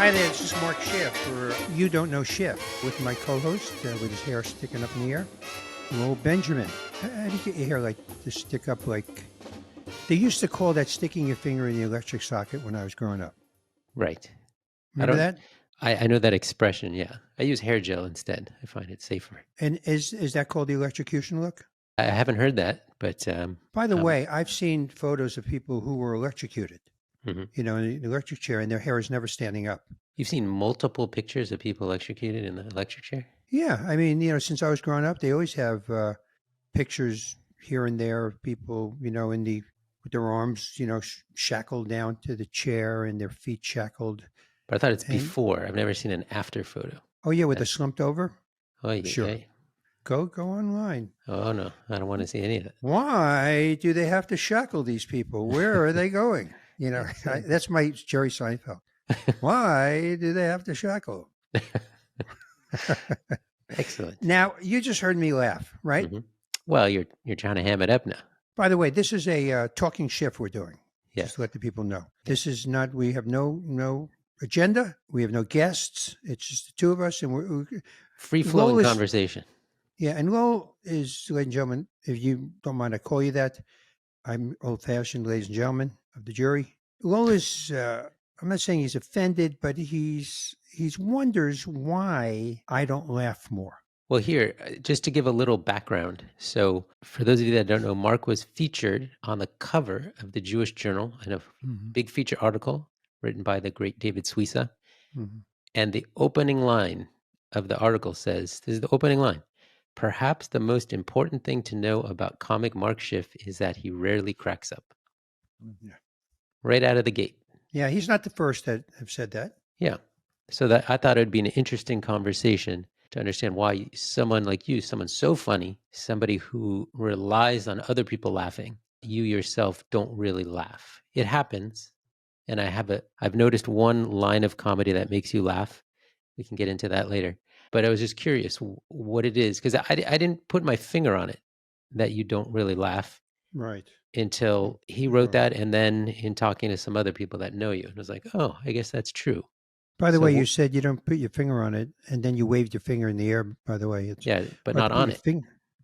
Hi there, this is Mark Schiff for You Don't Know Schiff with my co-host with his hair sticking up in the air, Lowell Benjamin. How do you get your hair like to stick up like... They used to call that sticking your finger in the electric socket when I was growing up. Right. Remember that? I know that expression, yeah. I use hair gel instead. I find it safer. And is that called the electrocution look? I haven't heard that, but By the way, I've seen photos of people who were electrocuted, mhm. in the electric chair, and their hair is never standing up. You've seen multiple pictures of people electrocuted in the electric chair? Yeah, I mean, since I was growing up, they always have pictures here and there of people, with their arms, shackled down to the chair and their feet shackled. But I thought it's And before. I've never seen an after photo. oh yeah, with the slumped over. Oh, yeah. Sure. Go online. Oh, no. I don't want to see any of that. Why do they have to shackle these people? Where are they going? That's my Jerry Seinfeld. Why do they have to shackle? Excellent. Now, you just heard me laugh, right? Mhm. Well, you're trying to ham it up now. By the way, this is a talking shift we're doing. Yes. Just to let the people know. This is not, we have no agenda. We have no guests. It's just the two of us. And we're Free-flowing conversation. Yeah. And Lowell is, ladies and gentlemen, if you don't mind, I call you that. I'm old-fashioned, ladies and gentlemen of the jury. Lowell is, I'm not saying he's offended, but he's wonders why I don't laugh more. Well, here, just to give a little background. So for those of you that don't know, Mark was featured on the cover of the Jewish Journal in a big feature article written by the great David Suissa. Mm-hmm. And the opening line of the article says, this is the opening line, "Perhaps the most important thing to know about comic Mark Schiff is that he rarely cracks up." Yeah. Right out of the gate. Yeah, he's not the first that have said that. Yeah. So that I thought it would be an interesting conversation to understand why someone like you, someone so funny, somebody who relies on other people laughing, you yourself don't really laugh. It happens. And I've noticed one line of comedy that makes you laugh. We can get into that later. But I was just curious what it is, because I didn't put my finger on it, that you don't really laugh. Right. Until he wrote that, and then in talking to some other people that know you. And I was like, oh, I guess that's true. By the way, you said you don't put your finger on it, and then you waved your finger in the air, by the way. Yeah, but not on it.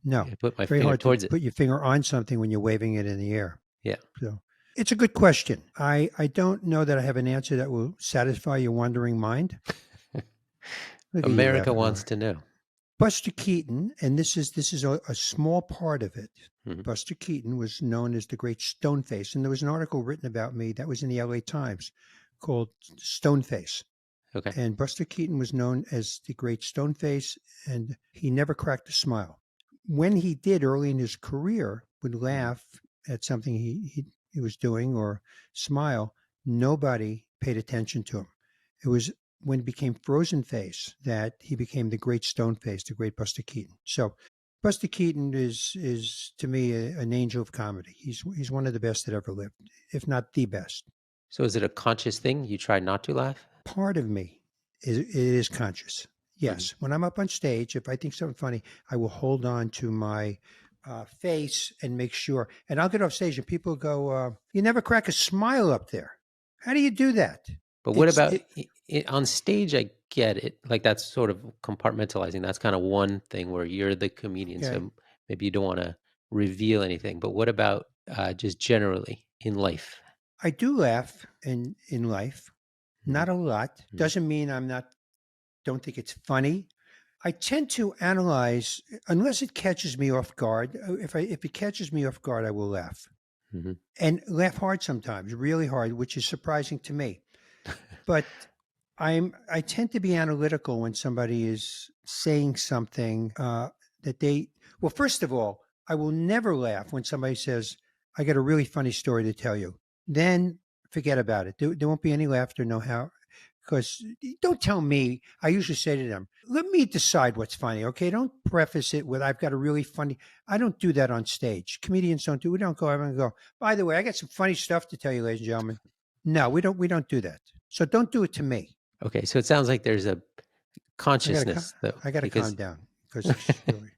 No. I put my very finger hard towards to it. Put your finger on something when you're waving it in the air. Yeah. So it's a good question. I don't know that I have an answer that will satisfy your wandering mind. America wants to know. Buster Keaton, and this is a small part of it. Mm-hmm. Buster Keaton was known as the Great Stoneface, and there was an article written about me that was in the LA Times called Stoneface. Okay. And Buster Keaton was known as the Great Stoneface, and he never cracked a smile. When he did early in his career, would laugh at something he was doing or smile, nobody paid attention to him. It was when he became Frozen Face that he became the Great Stoneface, the Great Buster Keaton. So Buster Keaton is to me an angel of comedy. He's one of the best that ever lived, if not the best. So is it a conscious thing? You try not to laugh? Part of me is conscious. Yes. Mm-hmm. When I'm up on stage, if I think something funny, I will hold on to my face and make sure. And I'll get off stage and people go, you never crack a smile up there. How do you do that? But what about on stage? I get it. Like that's sort of compartmentalizing. That's kind of one thing where you're the comedian. Okay. So maybe you don't want to reveal anything. But what about just generally in life? I do laugh in life. Not a lot. Doesn't mean don't think it's funny. I tend to analyze, unless it catches me off guard. If it catches me off guard, I will laugh. Mm-hmm. And laugh hard sometimes, really hard, which is surprising to me. But I tend to be analytical when somebody is saying something well, first of all, I will never laugh when somebody says, I got a really funny story to tell you. Then forget about it. There won't be any laughter, no how. Because don't tell me, I usually say to them, let me decide what's funny, okay? Don't preface it with, I've got a really funny, I don't do that on stage. Comedians don't do, we don't go over and go, by the way, I got some funny stuff to tell you, ladies and gentlemen. No, we don't do that. So don't do it to me. Okay, so it sounds like there's a consciousness, though. I got to calm down, because it's really,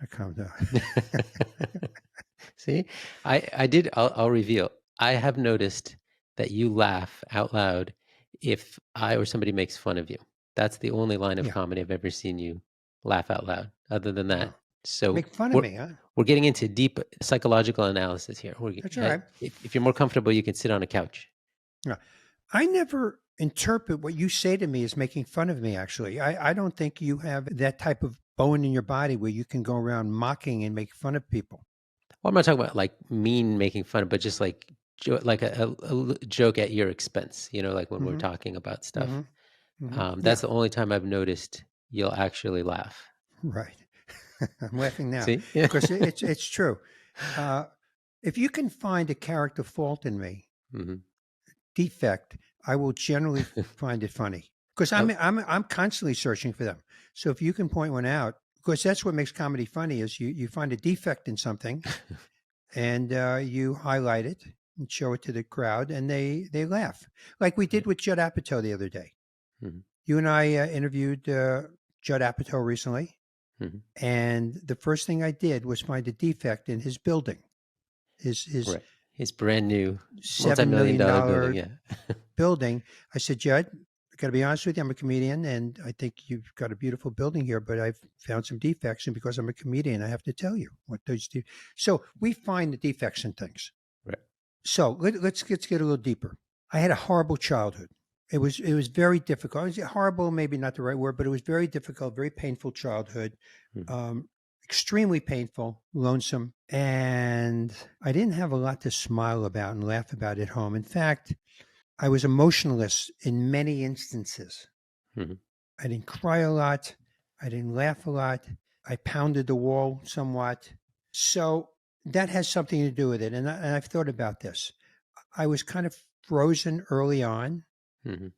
I calm down. See, I'll reveal. I have noticed that you laugh out loud if I or somebody makes fun of you. That's the only line of Yeah. comedy I've ever seen you laugh out loud. Other than Oh, that, so make fun of we're me, huh? we're getting into deep psychological analysis here. That's all right. If you're more comfortable, you can sit on a couch. Yeah. I never interpret what you say to me as making fun of me, actually. I don't think you have that type of bone in your body where you can go around mocking and make fun of people. Well, I'm not talking about like mean making fun, but just like like joke at your expense. Like when we're Hmm. talking about Hmm. stuff. Hmm. That's Yeah, the only time I've noticed you'll actually laugh. right. I'm laughing now See? Yeah. because it's true. Uh, if you can find a character fault in me, Hmm. defect, I will generally find it funny because Oh, I'm constantly searching for them. So if you can point one out, because that's what makes comedy funny is you find a defect in something and you highlight it and show it to the crowd, and they laugh, like we did right. with Judd Apatow the other day. Mhm, You and I interviewed Judd Apatow recently, mhm. and the first thing I did was find a defect in his building, his Right. His brand new $7 multi-million million dollar building. dollar Yeah. building. I said, Judd, I got to be honest with you, I'm a comedian, and I think you've got a beautiful building here, but I've found some defects, and because I'm a comedian, I have to tell you what those do. So we find the defects in things. Right. So let's get a little deeper. I had a horrible childhood. It was very difficult. It was horrible, maybe not the right word, but it was very difficult, very painful childhood. Mhm. Um, Extremely painful, lonesome, and I didn't have a lot to smile about and laugh about at home. In fact, I was emotionless in many instances. Mhm. I didn't cry a lot. I didn't laugh a lot. I pounded the wall somewhat. So that has something to do with it. And I've thought about this. I was kind of frozen early on. Mhm.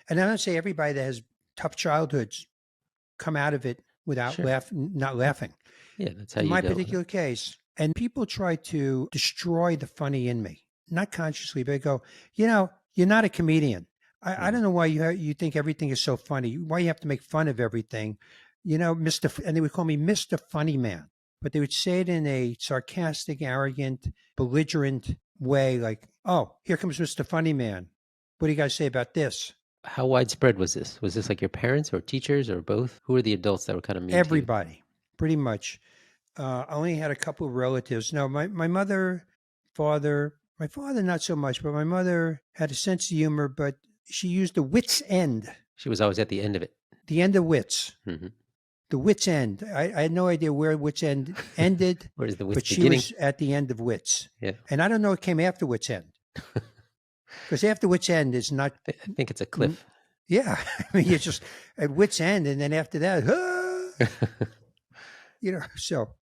And I don't say everybody that has tough childhoods come out of it without Sure. not laughing. Yeah, that's how In you my dealt with it. particular case, and people try to destroy the funny in me, not consciously, but they go, you're not a comedian. I Mhm. don't know why you think everything is so funny. Why you have to make fun of everything, Mister. And they would call me Mister Funny Man, but they would say it in a sarcastic, arrogant, belligerent way, like, "Oh, here comes Mister Funny Man. What do you guys say about this?" How widespread was this? Was this like your parents or teachers or both? Who were the adults that were kind of mean to you? Everybody, pretty much. I only had a couple of relatives. No, my mother, father, my father not so much, but my mother had a sense of humor, but she used the wits end, She was always at the end of it. the end of wits, Mhm. the wits end. I had no idea where wits end ended, Where's the wit's but she beginning? was at the end of wits. Yeah. And I don't know what came after wits end, because after wits end is not, I think it's a n- cliff. yeah. I mean, you're just at wits end, and then after that, so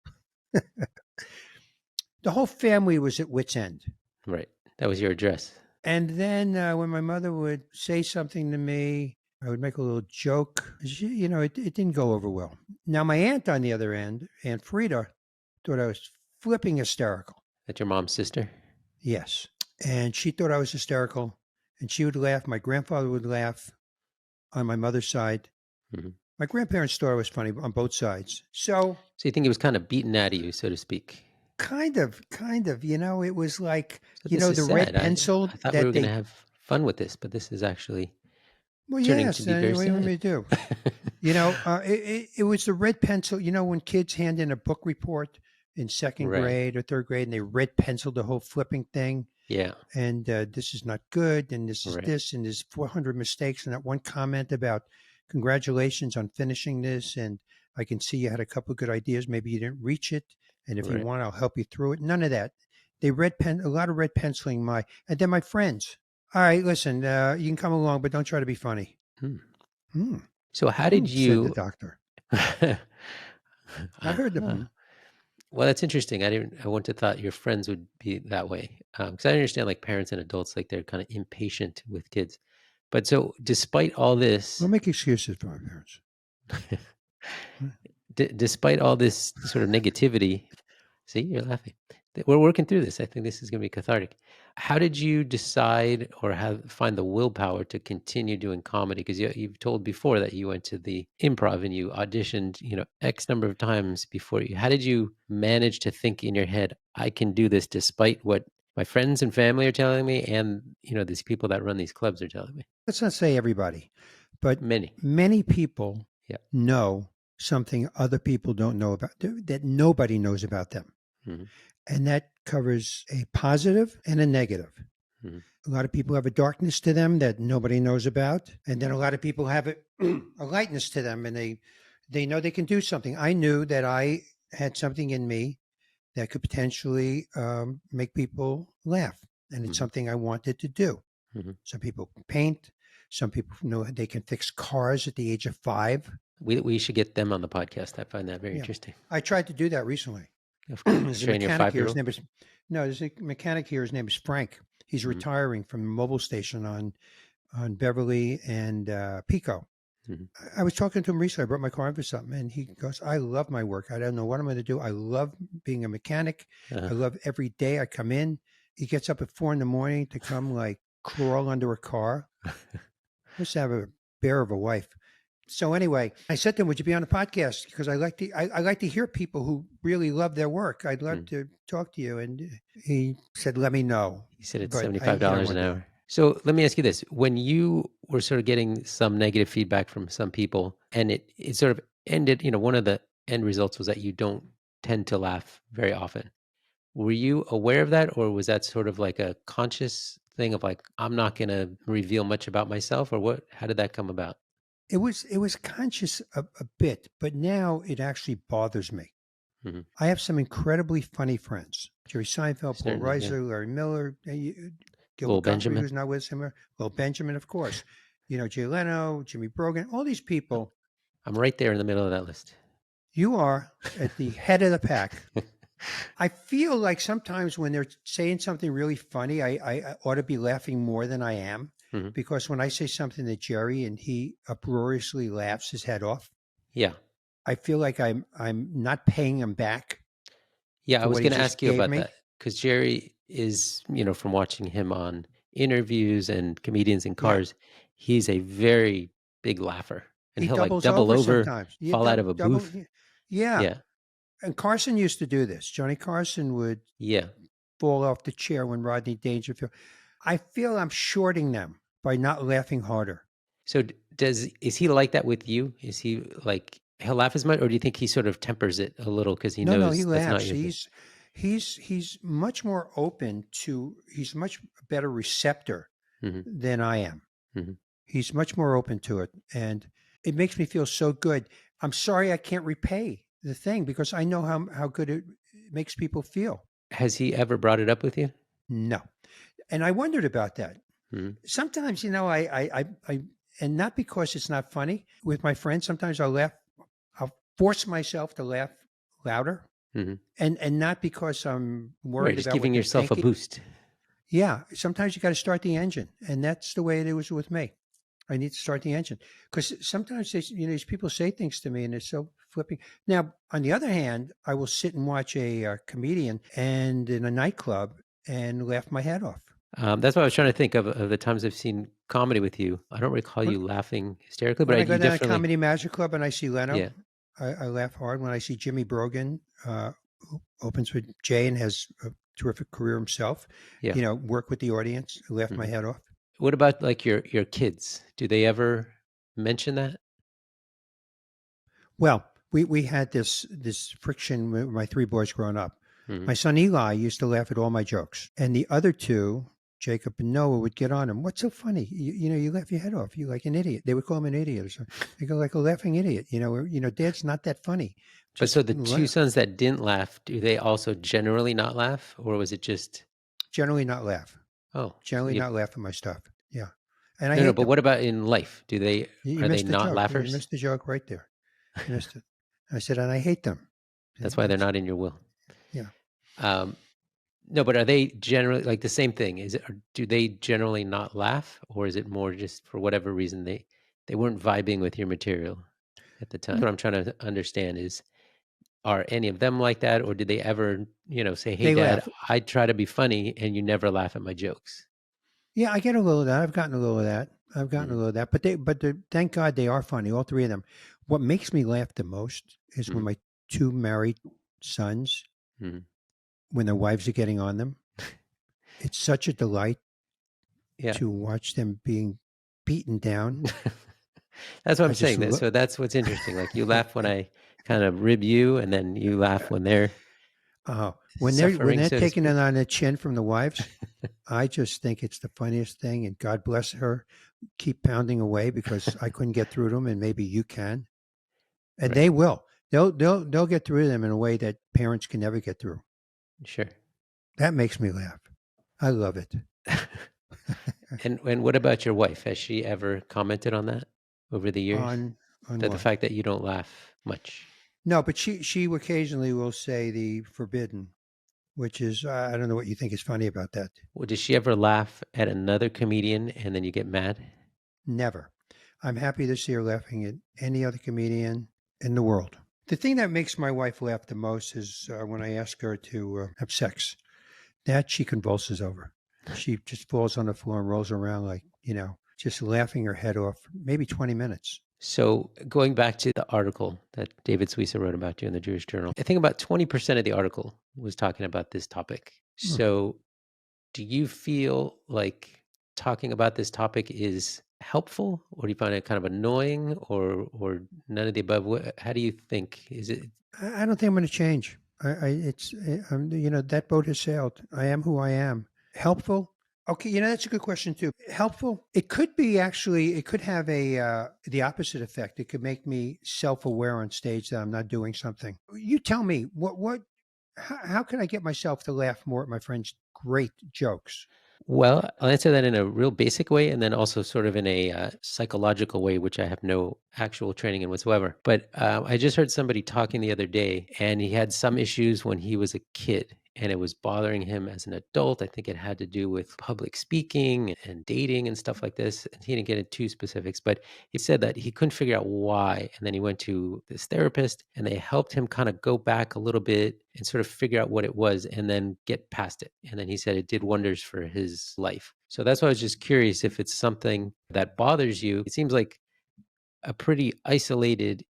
the whole family was at wits end. Right. That was your address. And then when my mother would say something to me, I would make a little joke. It didn't go over well. Now, my aunt on the other end, Aunt Frida, thought I was flipping hysterical. That's your mom's sister? Yes. And she thought I was hysterical. And she would laugh. My grandfather would laugh on my mother's side. Mhm. My grandparents thought I was funny on both sides. So, So you think it was kind of beaten out of you, so to speak? kind of, it was like, So this is the red sad. pencil I thought we that were going to they, have fun with this, but this is actually well, turning to yes. be very What do you want sad. me to do? It was the red pencil. When kids hand in a book report in second Right. grade or third grade, and they red penciled the whole flipping thing, Yeah. and this is not good, and this is Right. this, and there's 400 mistakes, and that one comment about congratulations on finishing this, and I can see you had a couple of good ideas. Maybe you didn't reach it, and if you Right. want, I'll help you through it. None of that. They a lot of red penciling and then my friends. All right, listen, you can come along, but don't try to be funny. Hmm. Hmm. So how did Said the you doctor. uh, I heard the well, that's interesting. I wouldn't have thought your friends would be that way. Because I understand like parents and adults, like they're kind of impatient with kids. But so despite all Don't this, make excuses for my parents. despite all this sort of negativity, see, you're laughing. We're working through this. I think this is going to be cathartic. How did you decide or find the willpower to continue doing comedy? Because you've told before that you went to the improv and you auditioned, X number of times before you. How did you manage to think in your head, I can do this despite what My friends and family are telling me, and these people that run these clubs are telling me. Let's not say everybody, but Many. many people Yeah. know something other people don't know about, that nobody knows about them. Mhm. And that covers a positive and a negative. Mhm. A lot of people have a darkness to them that nobody knows about. And then a lot of people have a lightness to them, and they know they can do something. I knew that I had something in me that could potentially make people laugh. And it's Mhm. something I wanted to do. Mhm. Some people paint. Some people know they can fix cars at the age of 5. We should get them on the podcast. I find that very Yeah. interesting. I tried to do that recently. Of There's a train your mechanic here. His 5-year-old. name is no. There's a mechanic here. His name is Frank. He's Mhm. retiring from the mobile station on Beverly and Pico. Mhm. I was talking to him recently. I brought my car in for something, and he goes, "I love my work. I don't know what I'm going to do. I love being a mechanic. Uh-huh. I love every day I come in. He gets up at 4 a.m. to come like crawl under a car. Must have a bear of a wife." So anyway, I said to him, "Would you be on the podcast? Because I like to hear people who really love their work. I'd love Mm. to talk to you." And he said, "Let me know." You said it's But $75 he don't an want to do it. hour. So let me ask you this. When you were sort of getting some negative feedback from some people and it sort of ended, one of the end results was that you don't tend to laugh very often. Were you aware of that, or was that sort of like a conscious thing of like, I'm not going to reveal much about myself, or what? How did that come about? It was conscious a bit, but now it actually bothers me. Mhm. I have some incredibly funny friends: Jerry Seinfeld, Paul Certainly, yeah. Reiser, Larry Miller, Lowell Gilbert Gottfried, Benjamin. who's not with us anymore. Well, Benjamin, of course. Jay Leno, Jimmy Brogan, all these people. I'm right there in the middle of that list. You are at the head of the pack. I feel like sometimes when they're saying something really funny, I ought to be laughing more than I am, Mhm. because when I say something to Jerry and he uproariously laughs his head off, Yeah. I feel like I'm not paying him back Yeah, I for was what he going to just ask you gave about me. that because Jerry is, from watching him on interviews and comedians in Yeah, cars, he's a very big laugher and he he'll like doubles double over over, sometimes. You fall out of a double. booth. Yeah, Yeah. and Carson used to do this. Johnny Carson would Yeah. fall off the chair when Rodney Dangerfield. I feel I'm shorting them by not laughing harder. So is he like that with you? Is he like, he'll laugh as much, or do you think he sort of tempers it a little because he No, he knows that's not laughs. your thing? He's much more open to. He's a much better receptor Hmm. than I am. Hmm. He's much more open to it, and it makes me feel so good. I'm sorry I can't repay the thing because I know how good it makes people feel. Has he ever brought it up with you? No, and I wondered about that. Hmm. Sometimes, I and not because it's not funny with my friends. Sometimes I'll laugh. I'll force myself to laugh louder, Hmm. and not because I'm Right. worried Just about what giving they're yourself a thinking. boost. Yeah, sometimes you got to start the engine, and that's the way it was with me. I need to start the engine because sometimes these people say things to me, and it's so flipping. Now, on the other hand, I will sit and watch a comedian and in a nightclub and laugh my head off. That's what I was trying to think of the times I've seen comedy with you. I don't recall When, you laughing hysterically, but when I go you down to definitely, Comedy Magic Club and I see Leno, yeah, I laugh hard. When I see Jimmy Brogan, who opens with Jay and has a terrific career himself, yeah. work with the audience, laugh my Mhm. head off. What about like your kids? Do they ever mention that? Well, we had this friction with my 3 boys growing up. Mhm. My son Eli used to laugh at all my jokes, and the other 2, Jacob and Noah, would get on him. "What's so funny? You laugh your head off. You like an idiot." They would call him an idiot or something. They go like a laughing idiot. Dad's not that funny. But so Just the 2 sons that didn't laugh, do they also generally not laugh, or was it just, generally not laugh. oh, so Generally you, not laugh at my stuff. Yeah, and I no, no, hate but them. what about in life? Do they You are they missed the not joke. You laughers? missed the joke right there. You missed it. I said, and I hate them. That's why they're That's not in your will. yeah. Um, no, but are they generally like the same thing? Is it, or do they generally not laugh, or is it more just for whatever reason they weren't vibing with your material at the time? What I'm trying to understand is, are any of them like that, or did they ever, say, "Hey, They Dad, laugh. I try to be funny, and you never laugh at my jokes"? Yeah, I get a little of that. I've gotten a little of that. I've gotten a Mhm. little of that. Thank God they are funny, all 3 of them. What makes me laugh the most is when Mhm. my 2 married sons, Mhm. when their wives are getting on them. It's such a delight Yeah. to watch them being beaten down. That's what I'm I just saying. look. So that's what's interesting. Like you laugh when I kind of rib you, and then you laugh when they're When suffering, they're so to taking it speak. on the chin from the wives, I just think it's the funniest thing. And God bless her. Keep pounding away because I couldn't get through to them, and maybe you can. And Right. they will. They'll get through them in a way that parents can never get through. Sure. That makes me laugh. I love it. And what about your wife? Has she ever commented on that over the years? On That the what? fact that you don't laugh much. No, but she occasionally will say the forbidden, which is I don't know what you think is funny about that. Well, does she ever laugh at another comedian and then you get mad? Never. I'm happy to see her laughing at any other comedian in the world. The thing that makes my wife laugh the most is when I ask her to have sex. That she convulses over. She just falls on the floor and rolls around like, just laughing her head off, maybe 20 minutes. So going back to the article that David Suissa wrote about you in the Jewish Journal, I think about 20% of the article was talking about this topic. Hmm. So do you feel like talking about this topic is helpful, or do you find it kind of annoying, or none of the above? How do you think? Is it I don't think I'm going to change. That boat has sailed. I am who I am. Helpful. Okay, that's a good question too. Helpful. It could be actually. It could have the opposite effect. It could make me self-aware on stage that I'm not doing something. You tell me how can I get myself to laugh more at my friends' great jokes? Well, I'll answer that in a real basic way and then also sort of in a psychological way, which I have no actual training in whatsoever. But I just heard somebody talking the other day, and he had some issues when he was a kid. And it was bothering him as an adult. I think it had to do with public speaking and dating and stuff like this. And he didn't get into specifics, but he said that he couldn't figure out why. And then he went to this therapist, and they helped him kind of go back a little bit and sort of figure out what it was and then get past it. And then he said it did wonders for his life. So that's why I was just curious if it's something that bothers you. It seems like a pretty isolated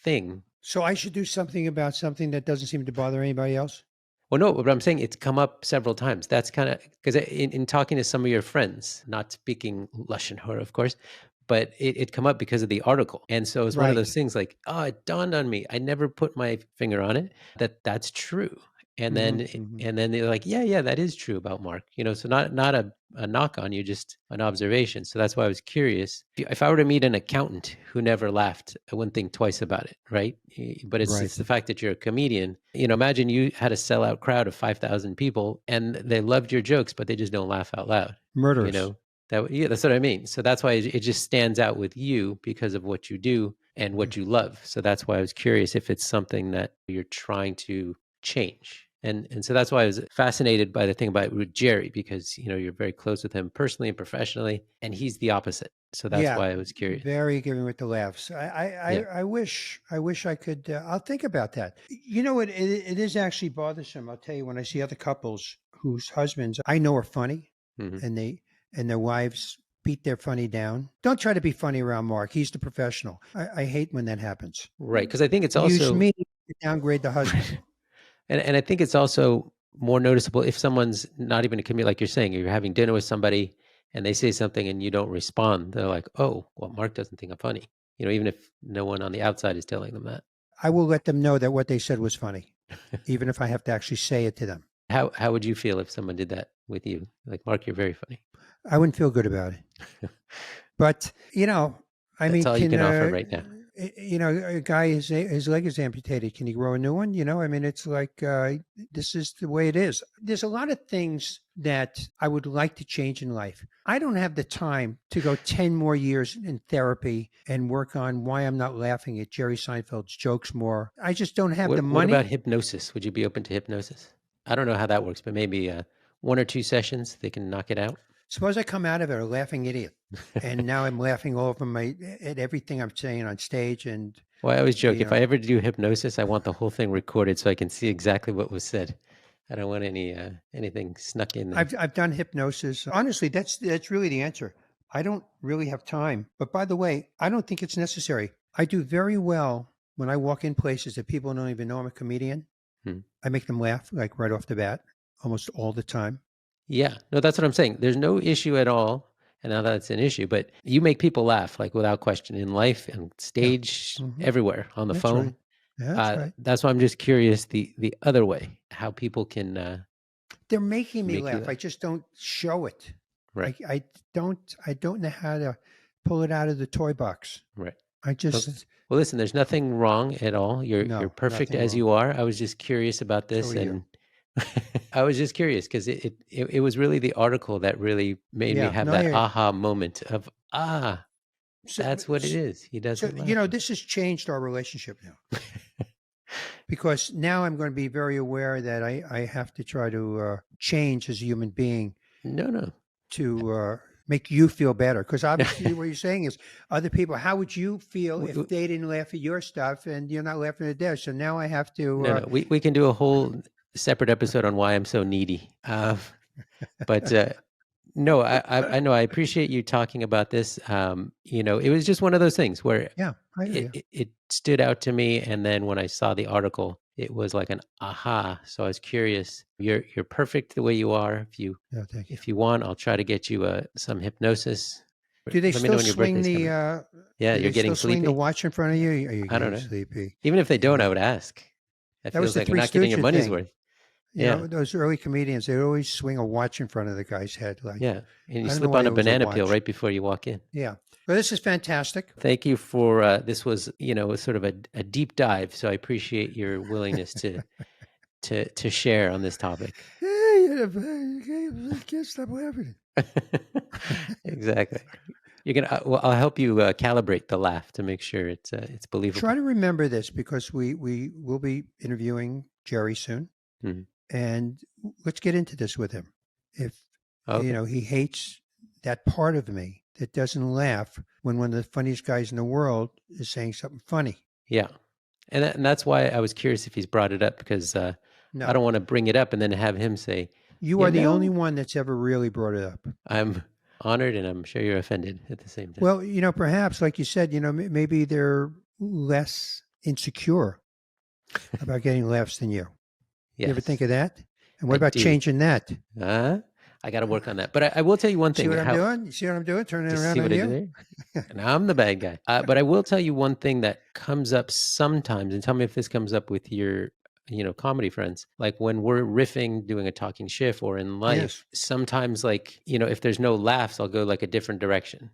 thing. So I should do something about something that doesn't seem to bother anybody else? Well, no, but I'm saying it's come up several times. That's kind of because in talking to some of your friends, not speaking Lashon Hora, of course, but it come up because of the article. And so it's one of Right. those things like, oh, it dawned on me. I never put my finger on it that's true. And Hmm. then Hmm. and then they're like, yeah, that is true about Mark. So not a knock on you, just an observation. So that's why I was curious. If I were to meet an accountant who never laughed, I wouldn't think twice about it, right? But Right. it's the fact that you're a comedian. Imagine you had a sellout crowd of 5,000 people and they loved your jokes, but they just don't laugh out loud. You Murderous. know, that's what I mean. So that's why it just stands out with you because of what you do and what you love. So that's why I was curious if it's something that you're trying to change. And so that's why I was fascinated by the thing about with Jerry, because you're very close with him personally and professionally, and he's the opposite. So that's Yeah, why I was curious. very giving with the laughs. Yeah. I wish I could. I'll think about that. It is actually bothersome. I'll tell you, when I see other couples whose husbands I know are funny, Hmm. and their wives beat their funny down. Don't try to be funny around Mark. He's the professional. I hate when that happens. Right. Because I think it's Use also me to downgrade the husband. And I think it's also more noticeable if someone's not even a comedian, like you're saying, you're having dinner with somebody and they say something and you don't respond. They're like, oh, well, Mark doesn't think I'm funny. Even if no one on the outside is telling them that. I will let them know that what they said was funny, even if I have to actually say it to them. How would you feel if someone did that with you? Like, Mark, you're very funny. I wouldn't feel good about it. But I That's mean, all you can can offer right now. a guy his leg is amputated? Can he grow a new one? I mean, it's like this is the way it is. There's a lot of things that I would like to change in life. I don't have the time to go 10 more years in therapy and work on why I'm not laughing at Jerry Seinfeld's jokes more. I just don't have the What about money. hypnosis? Would you be open to hypnosis? I don't know how that works, but maybe 1 or 2 sessions, they can knock it out. Suppose I come out of it a laughing idiot, and now I'm laughing all over at everything I'm saying on stage, and Well, I always joke, you if know I ever do hypnosis, I want the whole thing recorded so I can see exactly what was said. I don't want anything snuck in there. I've done hypnosis. Honestly, that's really the answer. I don't really have time. But by the way, I don't think it's necessary. I do very well when I walk in places that people don't even know I'm a comedian. Hmm. I make them laugh like right off the bat, almost all the time. Yeah. No, that's what I'm saying. There's no issue at all. And now that's an issue, but you make people laugh, like without question, in life and Yeah. stage, Hmm. everywhere, on the That's right. phone. That's right. That's why I'm just curious the other way, how people can They're making me make you laugh. I laugh. just don't show it. Right. I don't know how to pull it out of the toy box. Right. I Okay. just Well, listen, there's nothing wrong at all. You're no, perfect nothing as wrong. you are. I was just curious about So this, are you. and I was just curious because it was really the article that really made me Yeah. have No, I that hear you. aha moment of So, that's what it is. He so doesn't laugh. this has changed our relationship now because now I'm going to be very aware that I have to try to change as a human being No, no. to make you feel better. Because obviously, what you're saying is other people. How would you feel W- if w- they didn't laugh at your stuff and you're not laughing at theirs? So now I have to. No, no. We can do a whole separate episode on why I'm so needy. But no, I know. I appreciate you talking about this. It was just one of those things where Yeah, I hear it, you. it, it stood out to me, and then when I saw the article, it was like an aha. So I was curious. You're perfect the way you are. Yeah, thank you. If you want, I'll try to get you some hypnosis. Do they Let me know still when your swing birthday's the? coming. Yeah, Do you're they getting still swing the sleepy. watch in front of you? Are you I don't getting know. sleepy? Even if they don't, I Yeah, would ask. That that was feels the like you're Three not getting your Stooges money's thing. worth. Yeah, Those early comedians, they always swing a watch in front of the guy's head. Like, yeah. And you I don't know slip why on a it was a banana peel watch. right before you walk in. Yeah. Well, this is fantastic. Thank you for this was sort of a deep dive. So I appreciate your willingness to share on this topic. Hey, you can't stop laughing. Exactly. You're gonna. Well, I'll help you calibrate the laugh to make sure it's Try believable. to remember this because we will be interviewing Jerry soon. Mhm. And let's get into this with him. If, Okay. he hates that part of me that doesn't laugh when one of the funniest guys in the world is saying something funny. Yeah, and that's why I was curious if he's brought it up because I No, don't want to bring it up and then have him say, you you are the only know, one that's ever really brought it up. I'm honored and I'm sure you're offended at the same time. Well, perhaps, like you said, maybe they're less insecure about getting laughs than you. You ever think Yes, of that? And what I about do. changing that? Uh, I got to work on that. But I will tell you one See thing. what I'm How doing? You see what I'm doing? Turning it to around see what on I do you? there? And I'm the bad guy. But I will tell you one thing that comes up sometimes, and tell me if this comes up with your, comedy friends. Like when we're riffing, doing a talking shift, or in Yes. life, sometimes like if there's no laughs, I'll go like a different direction.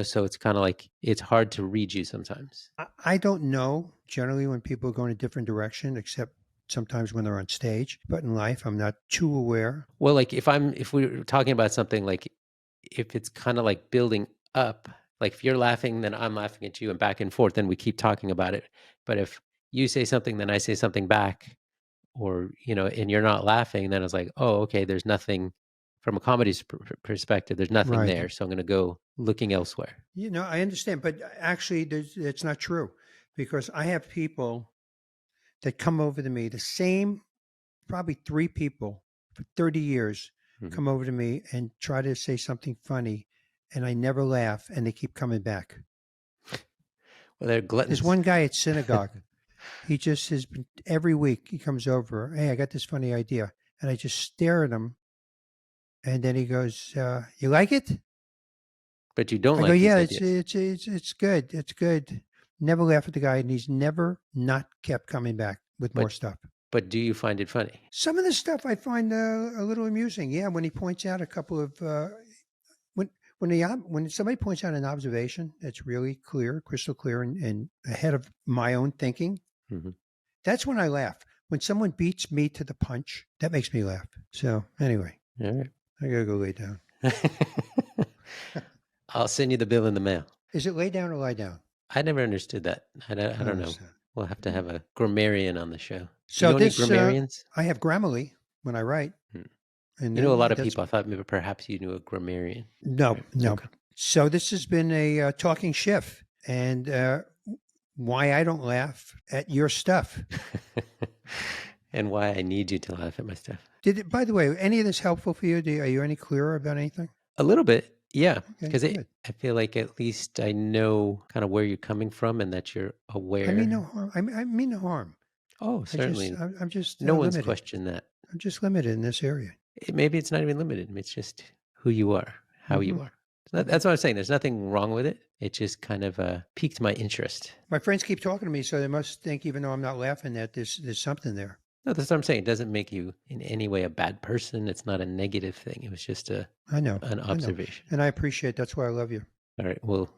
So it's kind of like it's hard to read you sometimes. I don't know generally when people go in a different direction, except sometimes when they're on stage. But in life, I'm not too aware. Well, like if we're talking about something like if it's kind of like building up, like if you're laughing, then I'm laughing at you and back and forth, then we keep talking about it. But if you say something, then I say something back, or, and you're not laughing, then it's like, oh, okay, there's nothing from a comedy perspective, there's nothing Right. there. So I'm going to go looking elsewhere. I understand. But actually, it's not true because I have people that come over to me, the same, probably three people for 30 years Mhm. come over to me and try to say something funny. And I never laugh and they keep coming back. Well, they're There's gluttons. one guy at synagogue. He just has been every week. He comes over. Hey, I got this funny idea, and I just stare at him, and then he goes, "You like it?" But you don't I go, like these "Yeah, ideas. it's good. It's good." Never laugh at the guy, and he's never not kept coming back with more But stuff. but do you find it funny? Some of the stuff I find a little amusing. Yeah, when he points out a couple of when when somebody points out an observation that's really clear, crystal clear, and ahead of my own thinking, Mhm. that's when I laugh. When someone beats me to the punch, that makes me laugh. So anyway, All right. I gotta go lay down. I'll send you the bill in the mail. Is it lay down or lie down? I never understood that. I I don't don't know. understand. We'll have to have a grammarian on the show. You So know any this, grammarians? I have Grammarly when I write, Hmm. and You know a lot of that's people. I thought maybe perhaps you knew a grammarian. no, Right. no. Okay. So this has been a talking shift, and why I don't laugh at your stuff. And why I need you to laugh at my stuff. Did it? By the way, any of this helpful for you? Are you any clearer about anything? A little bit, yeah. Okay, Because good. I feel like at least I know kind of where you're coming from and that you're I mean no aware. harm. I mean no harm. Oh, I'm certainly. just No one's limited. questioned that. I'm just limited in this area. Maybe it's not even limited. It's just who you are, how you Mhm. are. That's what I'm saying. There's nothing wrong with it. It just kind of piqued my interest. My friends keep talking to me, so they must think, even though I'm not laughing, that there's something there. No, that's what I'm saying. It doesn't make you in any way a bad person. It's not a negative thing. It was just I know, an I know, observation. and I appreciate. That's why I love you. All right, we'll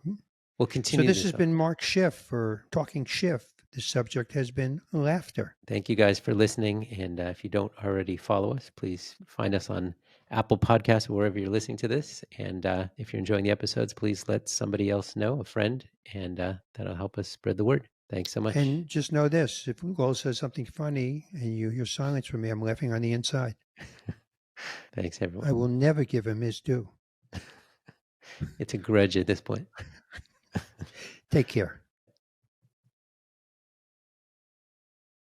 So continue this this has on. been Mark Schiff for Talking Schiff. The subject has been laughter. Thank you guys for listening. And if you don't already follow us, please find us on Apple Podcasts, wherever you're listening to this. And if you're enjoying the episodes, please let somebody else know, a friend, and that'll help us spread the word. Thanks so much. And just know this: if Lowell says something funny and you hear silence from me, I'm laughing on the inside. Thanks, everyone. I will never give him his due. It's a grudge at this point. Take care.